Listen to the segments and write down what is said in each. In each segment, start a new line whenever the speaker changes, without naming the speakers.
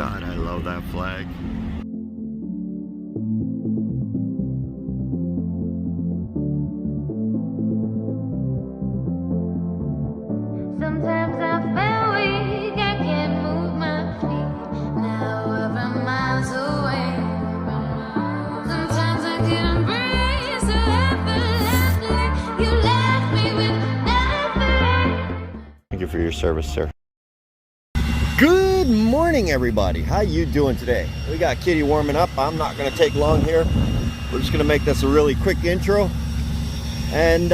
God, I love that flag.
Sometimes I feel weak, I can't move my feet. Now I'm miles away. Sometimes I can't breathe, so effortlessly you left me with nothing.
Thank you for your service, sir. Good morning, everybody. How you doing today? We got Kitty warming up. I'm not going to take long here. We're just going to make this a really quick intro. And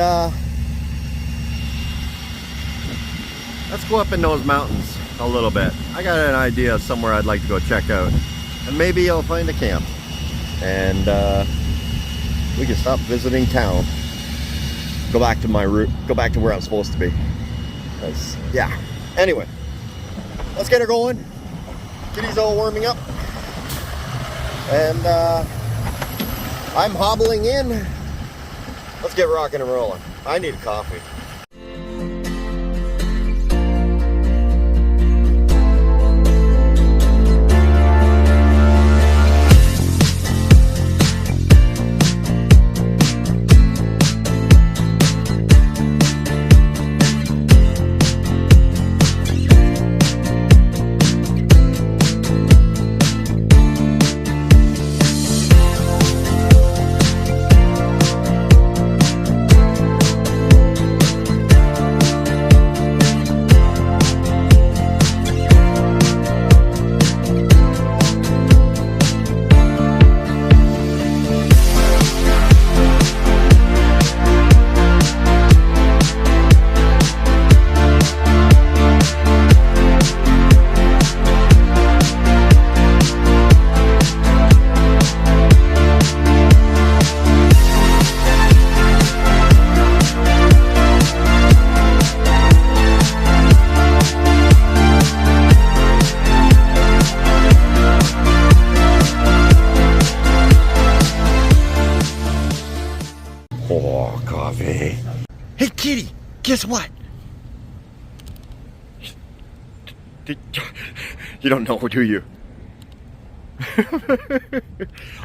let's go up in those mountains a little bit. I got an idea of somewhere I'd like to go check out. And maybe I'll find a camp. And we can stop visiting town. Go back to my route. Go back to where I'm supposed to be. Yeah. Anyway. Let's get her going. Kitty's all warming up. And I'm hobbling in. Let's get rocking and rolling. I need a coffee. Oh, coffee. Hey, Kitty, guess what? You don't know, do you?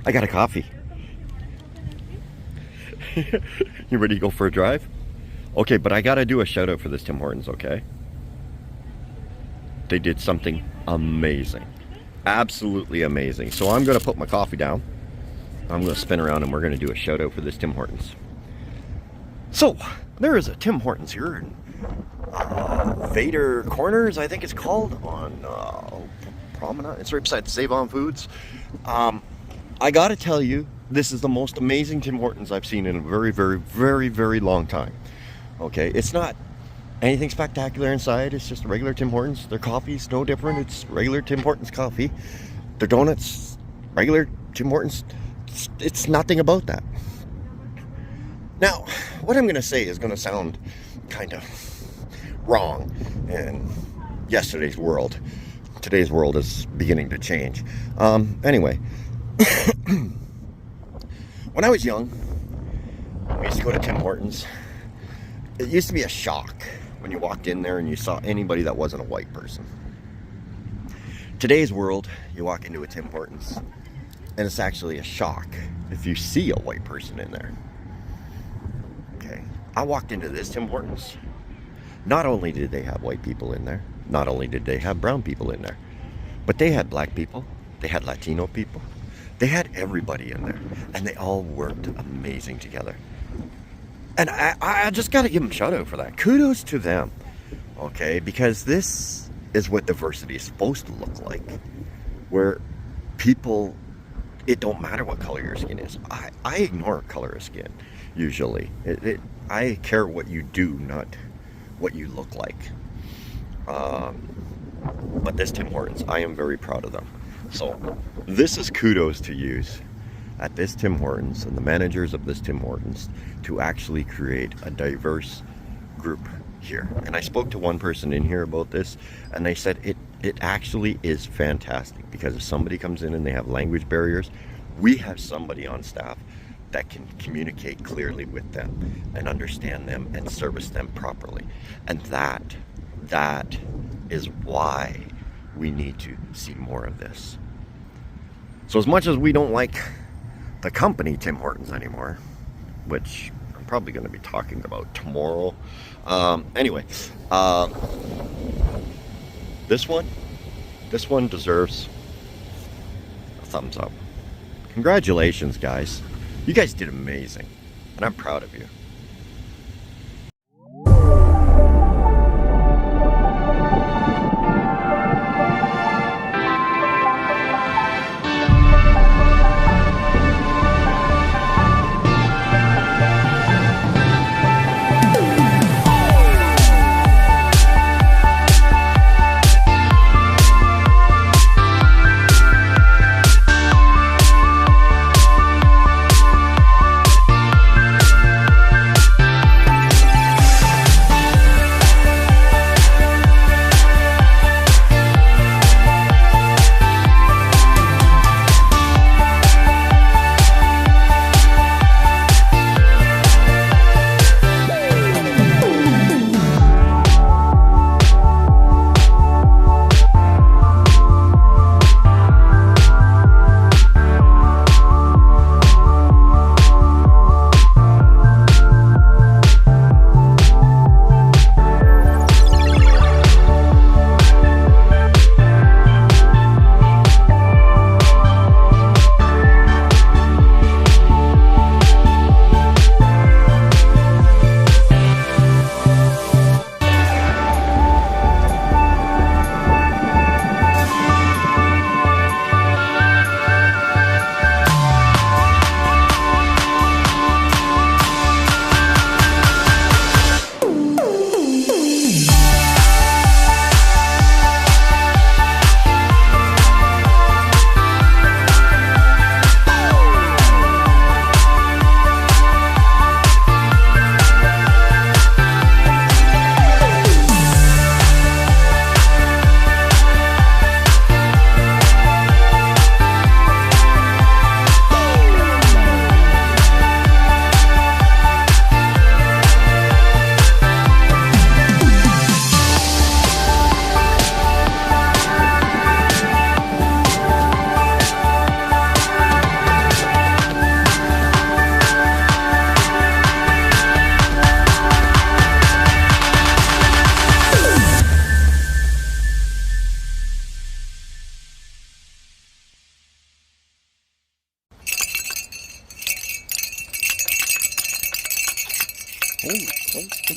I got a coffee. You ready to go for a drive? Okay, but I gotta do a shout out for this Tim Hortons, okay? They did something amazing. Absolutely amazing. So I'm gonna put my coffee down. I'm gonna spin around and we're gonna do a shout out for this Tim Hortons. So, there is a Tim Hortons here in Vader Corners, I think it's called, on Promenade. It's right beside Save On Foods. I gotta tell you, this is the most amazing Tim Hortons I've seen in a very, very, very, very long time. Okay, it's not anything spectacular inside. It's just a regular Tim Hortons. Their coffee's no different. It's regular Tim Hortons coffee. Their donuts, regular Tim Hortons. It's nothing about that. Now, what I'm going to say is going to sound kind of wrong in yesterday's world. Today's world is beginning to change. Anyway, when I was young, we used to go to Tim Hortons. It used to be a shock when you walked in there and you saw anybody that wasn't a white person. Today's world, you walk into a Tim Hortons, and it's actually a shock if you see a white person in there. Okay, I walked into this Tim Hortons. Not only did they have white people in there, not only did they have brown people in there, but they had black people, they had Latino people, they had everybody in there, and they all worked amazing together. And I just got to give them a shout out for that. Kudos to them, okay, because this is what diversity is supposed to look like, where people, it don't matter what color your skin is. I ignore color of skin, usually. I care what you do, not what you look like. But this Tim Hortons, I am very proud of them. So this is kudos to use at this Tim Hortons and the managers of this Tim Hortons to actually create a diverse group here. And I spoke to one person in here about this, and they said it actually is fantastic, because if somebody comes in and they have language barriers, we have somebody on staff that can communicate clearly with them and understand them and service them properly. And that is why we need to see more of this. So as much as we don't like the company Tim Hortons anymore, which I'm probably going to be talking about tomorrow. Anyway, this one deserves a thumbs up. Congratulations, guys. You guys did amazing, and I'm proud of you.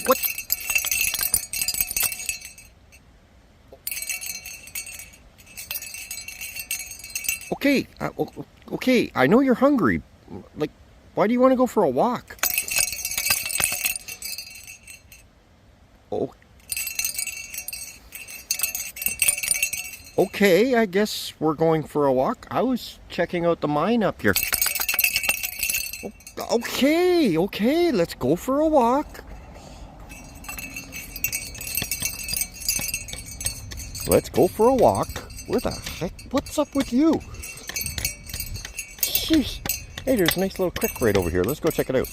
What? Okay, okay, I know you're hungry. Like, why do you want to go for a walk? Oh. Okay, I guess we're going for a walk. I was checking out the mine up here. Okay, okay, let's go for a walk. Let's go for a walk. Where the heck? What's up with you? Jeez. Hey, there's a nice little creek right over here. Let's go check it out.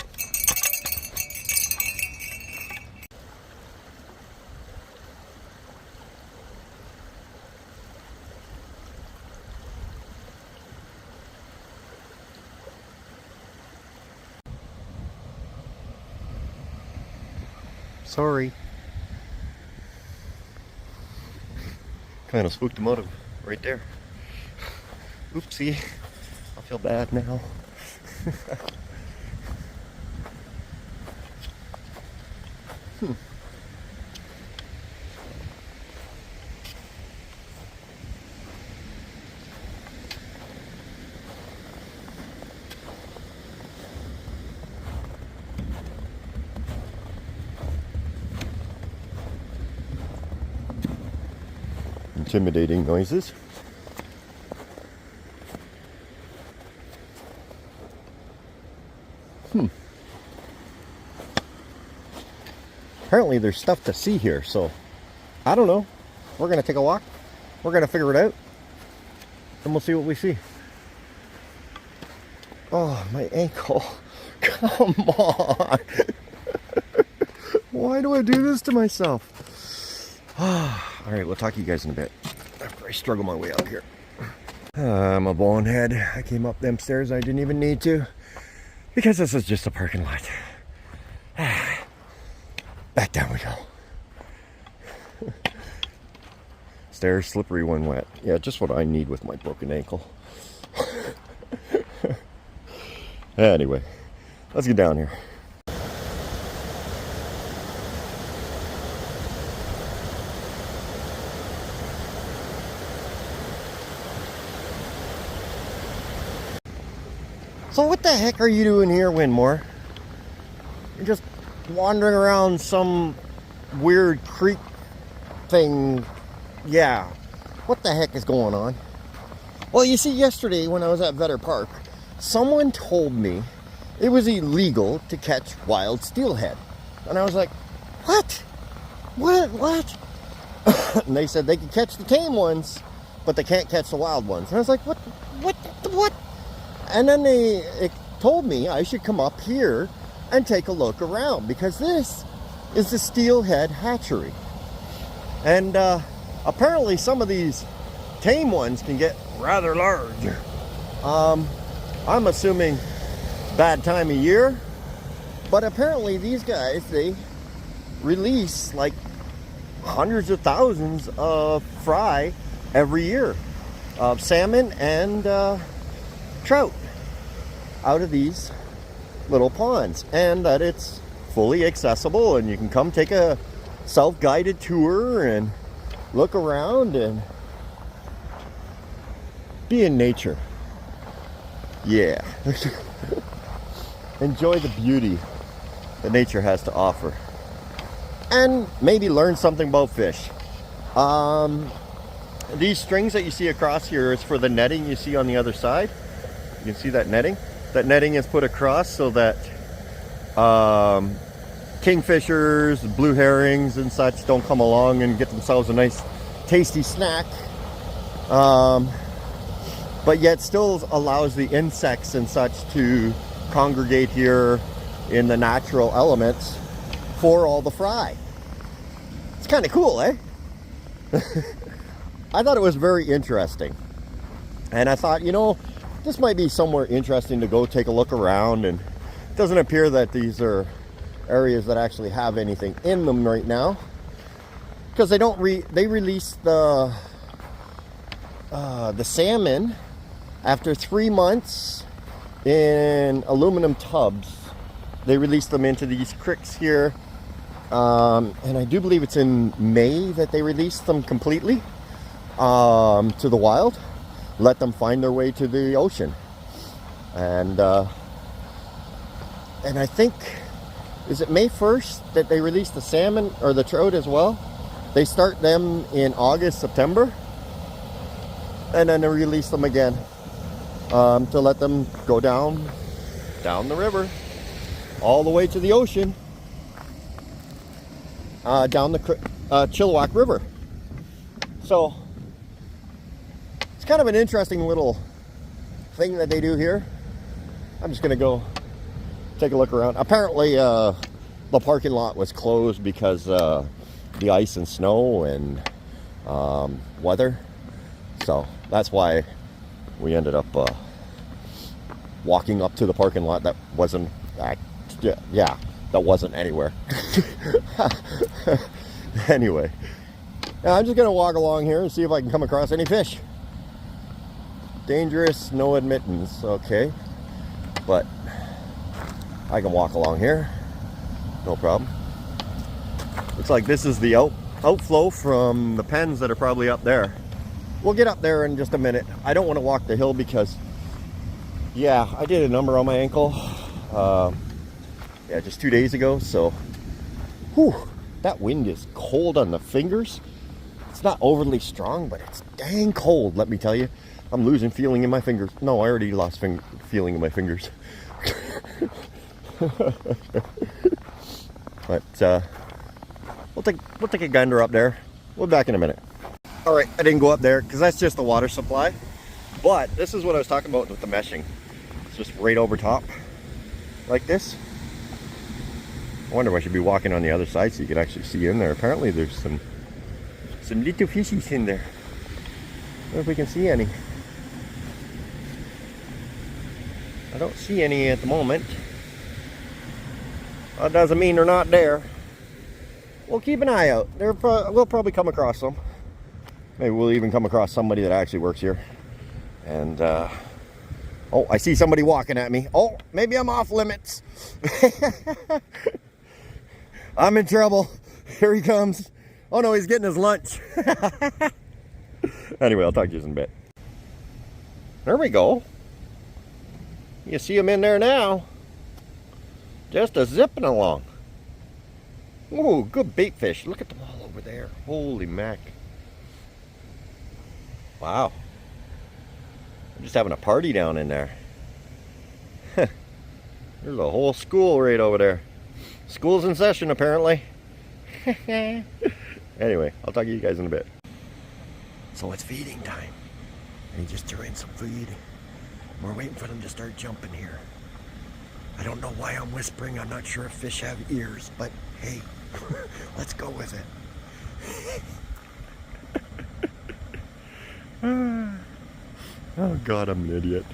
Sorry. Kind of spooked him out of right there. Oopsie. I feel bad now. Intimidating noises. Apparently there's stuff to see here, so I don't know. We're gonna take a walk. We're gonna figure it out, and we'll see what we see. Oh, my ankle. Come on. Why do I do this to myself? All right, we'll talk to you guys in a bit. I struggle my way up here. I'm a bonehead. I came up them stairs. I didn't even need to, because this is just a parking lot. Back down we go. Stairs slippery when wet. Yeah, just what I need with my broken ankle. Anyway, let's get down here. So what the heck are you doing here, Winmore? You're just wandering around some weird creek thing. Yeah. What the heck is going on? Well, you see, yesterday when I was at Vetter Park, someone told me it was illegal to catch wild steelhead. And I was like, what? What? And they said they could catch the tame ones, but they can't catch the wild ones. And I was like, what? And then they told me I should come up here and take a look around, because this is the steelhead hatchery. And apparently some of these tame ones can get rather large. I'm assuming bad time of year, but apparently these guys, they release like hundreds of thousands of fry every year of salmon and trout out of these little ponds, and that it's fully accessible and you can come take a self-guided tour and look around and be in nature. Yeah. Enjoy the beauty that nature has to offer, and maybe learn something about fish. These strings that you see across here is for the netting you see on the other side. You can see that netting. That netting is put across so that kingfishers, blue herrings and such don't come along and get themselves a nice tasty snack. But yet still allows the insects and such to congregate here in the natural elements for all the fry. It's kind of cool, eh? I thought it was very interesting. And I thought, you know, this might be somewhere interesting to go take a look around, and it doesn't appear that these are areas that actually have anything in them right now, because they don't they release the salmon after 3 months in aluminum tubs. They release them into these creeks here, and I do believe it's in May that they release them completely to the wild. Let them find their way to the ocean. And I think, is it May 1st that they release the salmon or the trout as well? They start them in August, September, and then they release them again to let them go down the river all the way to the ocean, down the Chilliwack River. So it's kind of an interesting little thing that they do here. I'm just gonna go take a look around. Apparently the parking lot was closed because the ice and snow and weather, so that's why we ended up walking up to the parking lot that wasn't that wasn't anywhere. Anyway, I'm just gonna walk along here and see if I can come across any fish. Dangerous, no admittance. Okay, but I can walk along here, no problem. Looks like this is the outflow from the pens that are probably up there. We'll get up there in just a minute. I don't want to walk the hill because, yeah, I did a number on my ankle just 2 days ago. So whew, that wind is cold on the fingers. It's not overly strong, but it's dang cold, let me tell you. I'm losing feeling in my fingers. No, I already lost feeling in my fingers. But we'll take a gander up there. We'll be back in a minute. All right, I didn't go up there because that's just the water supply. But this is what I was talking about with the meshing. It's just right over top, like this. I wonder if I should be walking on the other side so you can actually see in there. Apparently there's some little fishies in there. Wonder if we can see any. I don't see any at the moment. That doesn't mean they're not there. We'll keep an eye out. We'll probably come across some. Maybe we'll even come across somebody that actually works here. And, oh, I see somebody walking at me. Oh, maybe I'm off limits. I'm in trouble. Here he comes. Oh no, he's getting his lunch. Anyway, I'll talk to you in a bit. There we go. You see him in there now. Just a zipping along. Ooh, good bait fish. Look at them all over there. Holy mac. Wow. I'm just having a party down in there. There's a whole school right over there. School's in session, apparently. Anyway, I'll talk to you guys in a bit. So it's feeding time. And he just threw in some food. We're waiting for them to start jumping here. I don't know why I'm whispering. I'm not sure if fish have ears, but hey, let's go with it. Oh God, I'm an idiot.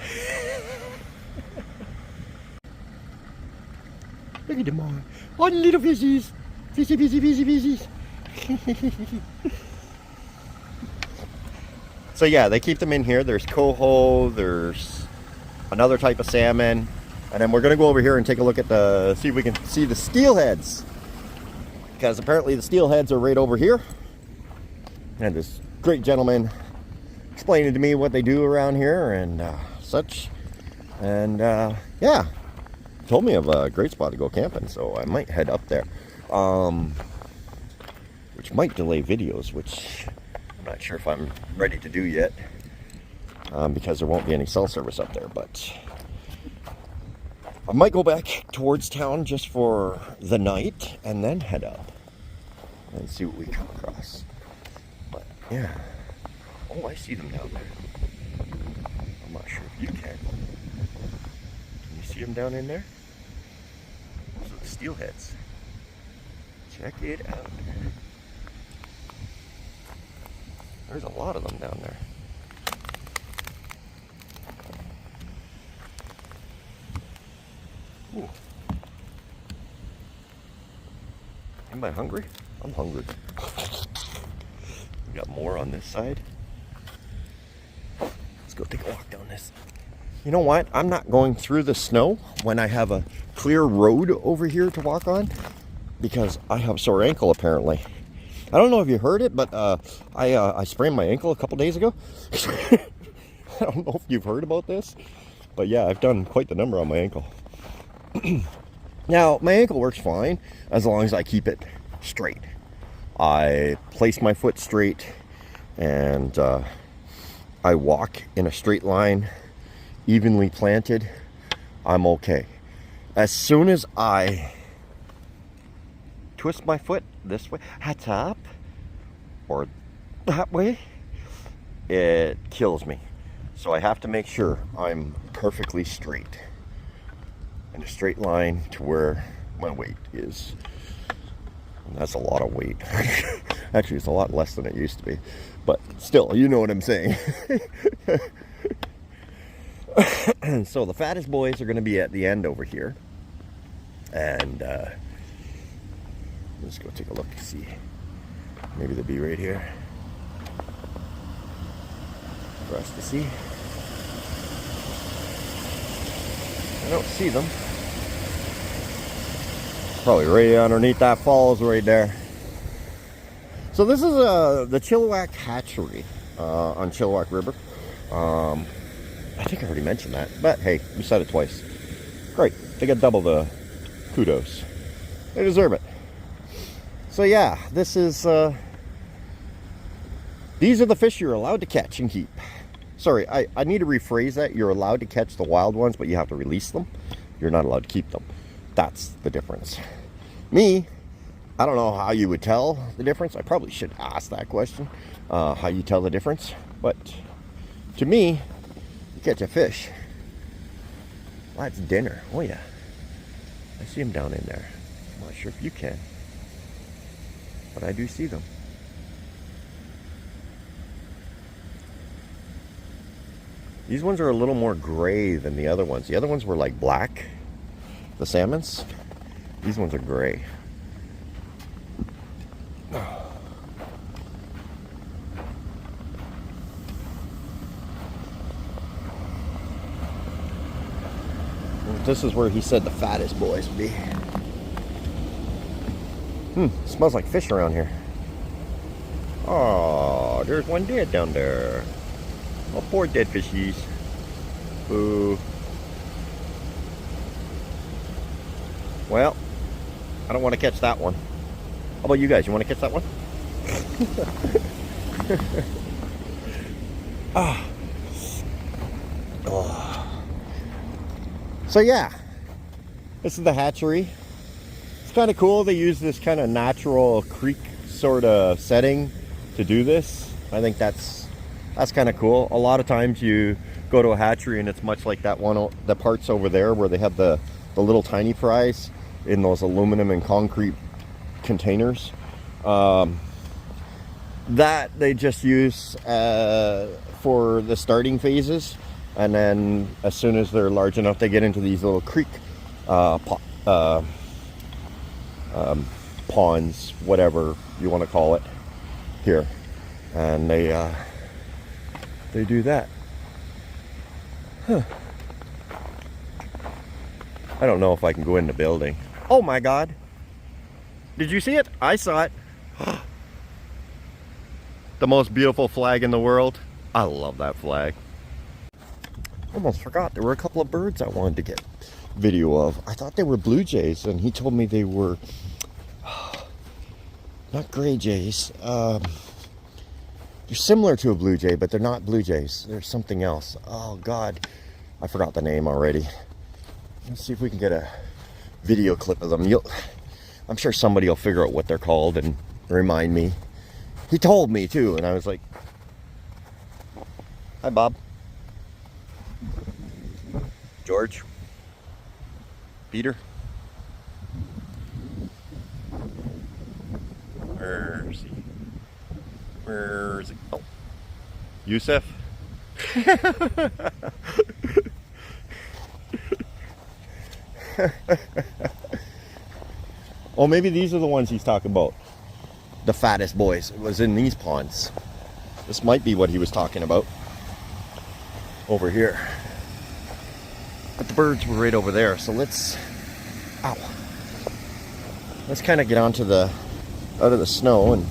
Look at them all. Oh, the little fishies. Fishy, fishy, fishy, fishies. So yeah, they keep them in here. There's coho, there's another type of salmon. And then we're gonna go over here and take a look at see if we can see the steelheads. Because apparently the steelheads are right over here. And this great gentleman explaining to me what they do around here and such. And yeah, told me of a great spot to go camping, so I might head up there. Which might delay videos, which I'm not sure if I'm ready to do yet. Because there won't be any cell service up there, but I might go back towards town just for the night and then head up and see what we come across. But yeah. Oh, I see them down there. I'm not sure if you can. Can you see them down in there? Those are the steelheads. Check it out. There's a lot of them down there. Ooh. Anybody hungry? I'm hungry. We got more on this side. Let's go take a walk down this. You know what? I'm not going through the snow when I have a clear road over here to walk on because I have a sore ankle apparently. I don't know if you heard it, but I sprained my ankle a couple days ago. I don't know if you've heard about this, but yeah, I've done quite the number on my ankle. Now, my ankle works fine as long as I keep it straight. I place my foot straight and I walk in a straight line, evenly planted, I'm okay. As soon as I twist my foot this way, hats up, or that way, it kills me. So I have to make sure I'm perfectly straight. In a straight line to where my weight is. And that's a lot of weight. Actually, it's a lot less than it used to be. But still, you know what I'm saying. So the fattest boys are going to be at the end over here. And let's go take a look and see. Maybe they'll be right here for us to see. I don't see them. Probably right underneath that falls right there. So this is the Chilliwack Hatchery on Chilliwack River. I think I already mentioned that, but hey, we said it twice. Great, they got double the kudos. They deserve it. So yeah, this is these are the fish you're allowed to catch and keep. Sorry, I need to rephrase that. You're allowed to catch the wild ones, but you have to release them. You're not allowed to keep them. That's the difference. Me, I don't know how you would tell the difference. I probably should ask that question, how you tell the difference. But to me, you catch a fish. That's dinner. Oh yeah. I see them down in there. I'm not sure if you can, but I do see them. These ones are a little more gray than the other ones. The other ones were like black, the salmons. These ones are gray. This is where he said the fattest boys would be. Smells like fish around here. Oh, there's one dead down there. Oh, poor dead fishies. Boo. Well, I don't want to catch that one. How about you guys? You want to catch that one? Ah. Oh. So yeah, this is the hatchery. It's kind of cool. They use this kind of natural creek sort of setting to do this. I think that's kind of cool. A lot of times you go to a hatchery and it's much like that one, the parts over there where they have the little tiny fries in those aluminum and concrete containers. That they just use for the starting phases. And then as soon as they're large enough, they get into these little creek ponds, whatever you want to call it, here. And they do that. Huh. I don't know if I can go in the building. Oh my God. Did you see it? I saw it. The most beautiful flag in the world. I love that flag. Almost forgot, there were a couple of birds I wanted to get video of. I thought they were blue jays, and he told me they were not gray jays. They're similar to a blue jay, but they're not blue jays. They're something else. Oh God, I forgot the name already. Let's see if we can get a video clip of them. I'm sure somebody will figure out what they're called and remind me. He told me too, and I was like, hi Bob. George? Peter? Where is he? Where is he? Oh. Yusuf? Oh, maybe these are the ones he's talking about. The fattest boys. It was in these ponds. This might be what he was talking about. Over here. But the birds were right over there, so let's kind of get onto out of the snow and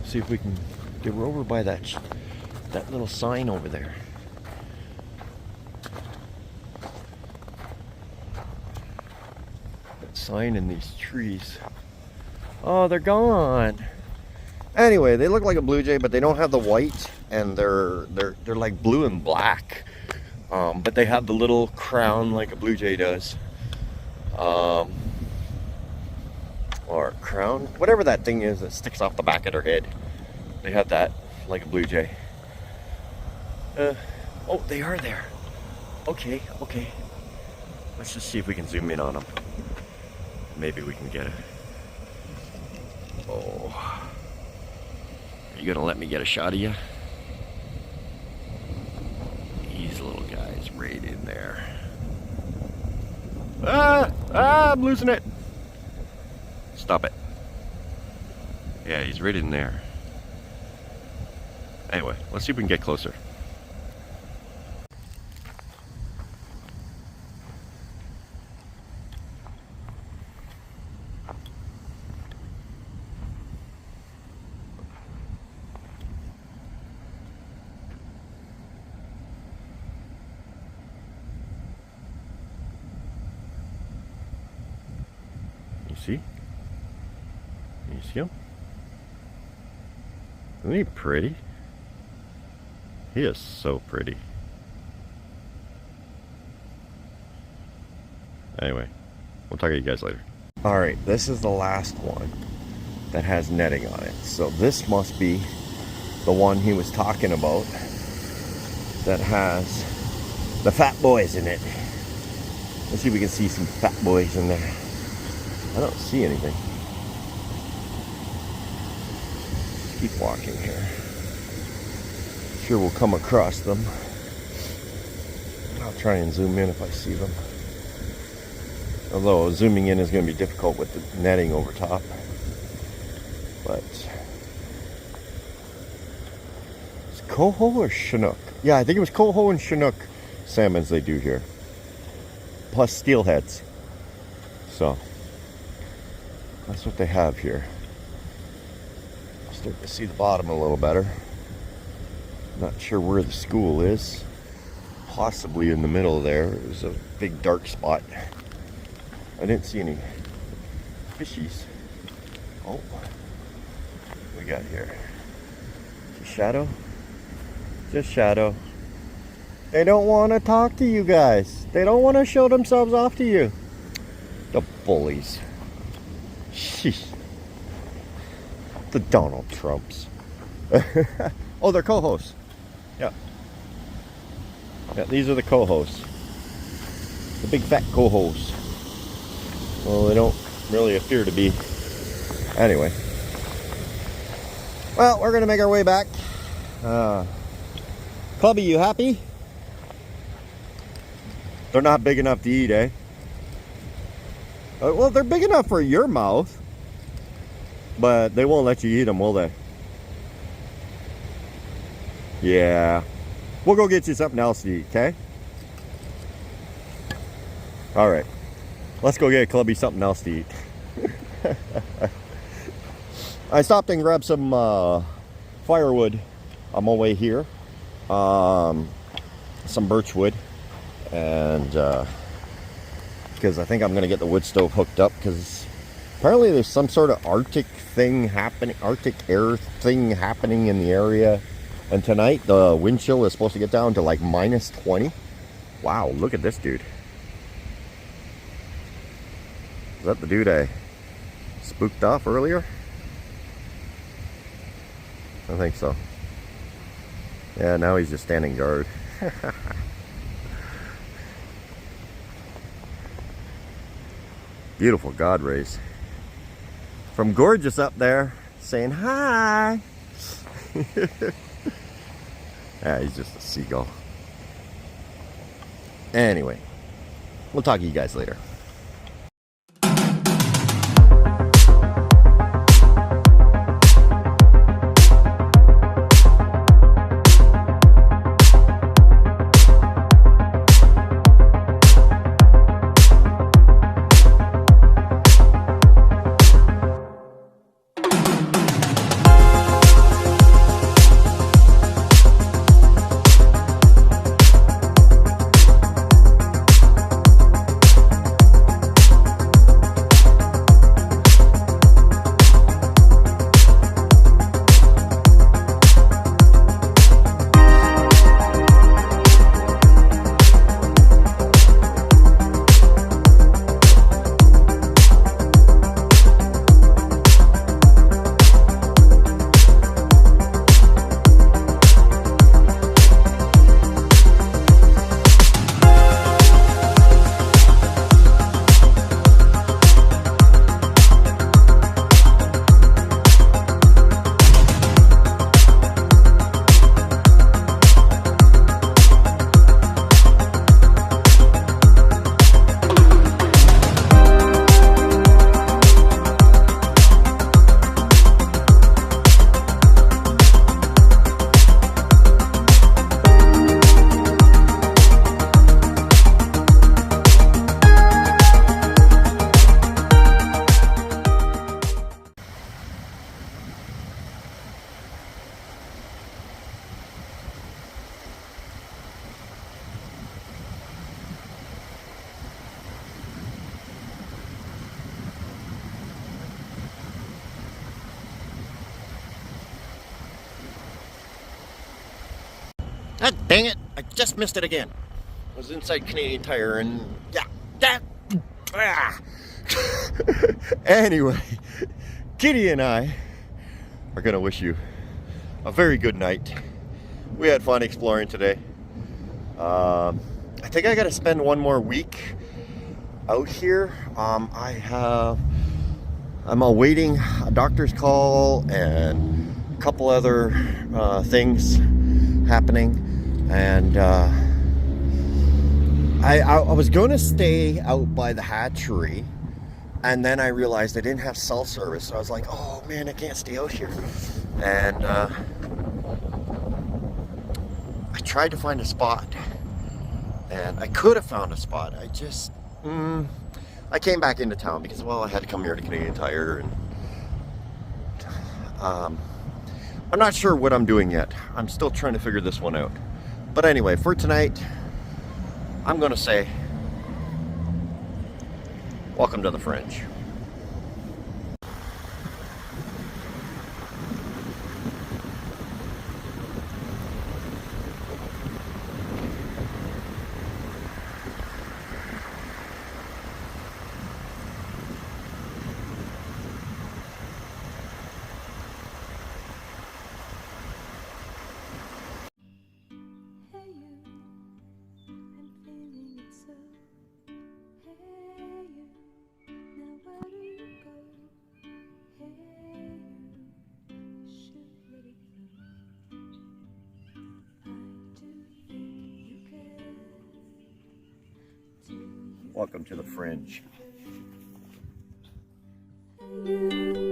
see if we can get over by that little sign over there. That sign in these trees. Oh, they're gone. Anyway, they look like a blue jay, but they don't have the white, and they're like blue and black. But they have the little crown like a blue jay does. Or crown, whatever that thing is that sticks off the back of their head. They have that like a blue jay. Oh, they are there. Okay. Let's just see if we can zoom in on them. Maybe we can get it. Oh. Are you gonna let me get a shot of you? These little guys right in there. I'm losing it. Stop it. Yeah, he's right in there. Anyway, let's see if we can get closer. You see? You see him? Isn't he pretty? He is so pretty. Anyway, we'll talk to you guys later. Alright, this is the last one that has netting on it. So this must be the one he was talking about that has the fat boys in it. Let's see if we can see some fat boys in there. I don't see anything. keep walking here. Sure we'll come across them. I'll try and zoom in if I see them. Although zooming in is going to be difficult with the netting over top. But it's coho or chinook? Yeah, I think it was coho and chinook salmons they do here. Plus steelheads. So that's what they have here. I'll start to see the bottom a little better. Not sure where the school is. Possibly in the middle there. There's a big dark spot. I didn't see any fishies. Oh, what we got here? Just shadow? Just shadow. They don't want to talk to you guys. They don't want to show themselves off to you. The bullies. Sheesh. The Donald Trumps. Oh, they're co-hosts. Yeah. Yeah, these are the co-hosts. The big fat co-hosts. Well, they don't really appear to be. Anyway. Well, we're going to make our way back. Clubby, you happy? They're not big enough to eat, eh? Well, they're big enough for your mouth. But they won't let you eat them, will they? Yeah. We'll go get you something else to eat, okay? Alright. Let's go get Clubby something else to eat. I stopped and grabbed some firewood on my way here. Some birch wood. And because I think I'm going to get the wood stove hooked up, because apparently there's some sort of Arctic air thing happening in the area. And tonight the wind chill is supposed to get down to like minus 20. Wow, look at this dude. Is that the dude I spooked off earlier? I think so. Yeah, now he's just standing guard. Beautiful God rays. From Gorgeous up there saying hi. Yeah, he's just a seagull. Anyway, we'll talk to you guys later. Ah, dang it, I just missed it again. I was inside Canadian Tire and Anyway, Kitty and I are gonna wish you a very good night. We had fun exploring today. I think I gotta spend one more week out here. I'm awaiting a doctor's call and couple other things happening, and I was going to stay out by the hatchery, and then I realized I didn't have cell service, so I was like, oh man, I can't stay out here. And I tried to find a spot, and I could have found a spot. I just I came back into town because, well, I had to come here to Canadian Tire, and I'm not sure what I'm doing yet. I'm still trying to figure this one out. But anyway, for tonight, I'm going to say, welcome to the Fringe. Welcome to the Fringe.
You